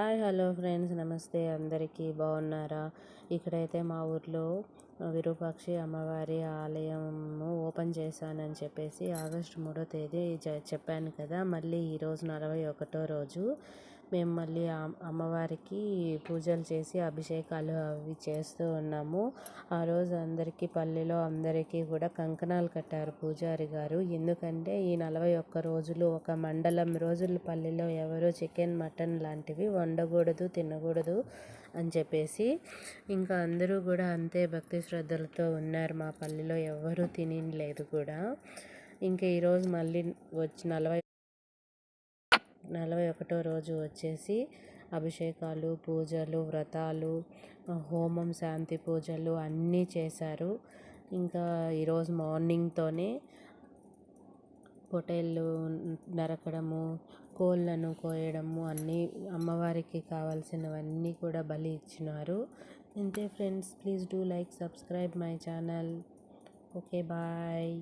Hi hello friends, నమస్తే. అందరికీ బాగున్నారా? ఇక్కడైతే మా ఊర్లో విరూపాక్షి అమ్మవారి ఆలయము ఓపెన్ చేశానని చెప్పేసి ఆగస్టు 3వ తేదీ చెప్పాను కదా. మళ్ళీ ఈరోజు 41వ రోజు మేము మళ్ళీ అమ్మవారికి పూజలు చేసి అభిషేకాలు అవి చేస్తూ ఉన్నాము. ఆ రోజు అందరికీ పల్లెలో అందరికీ కూడా కంకణాలు కట్టారు పూజారి గారు. ఎందుకంటే ఈ 41 రోజులు ఒక మండలం రోజులు పల్లెలో ఎవరు చికెన్ మటన్ లాంటివి వండకూడదు, తినకూడదు అని చెప్పేసి ఇంకా అందరూ కూడా అంతే భక్తి శ్రద్ధలతో ఉన్నారు. మా పల్లెలో ఎవరూ తినలేదు కూడా. ఇంకా ఈరోజు మళ్ళీ వచ్చి 41వ రోజు వచ్చేసి అభిషేకాలు, పూజలు, వ్రతాలు, హోమం, శాంతి పూజలు అన్నీ చేశారు. ఇంకా ఈరోజు మార్నింగ్తోనే పొటేళ్ళు నరకడము, కోళ్ళను కోయడము అన్నీ అమ్మవారికి కావాల్సినవన్నీ కూడా బలి ఇచ్చినారు. అంతే friends, please do like, subscribe my channel. Okay, bye.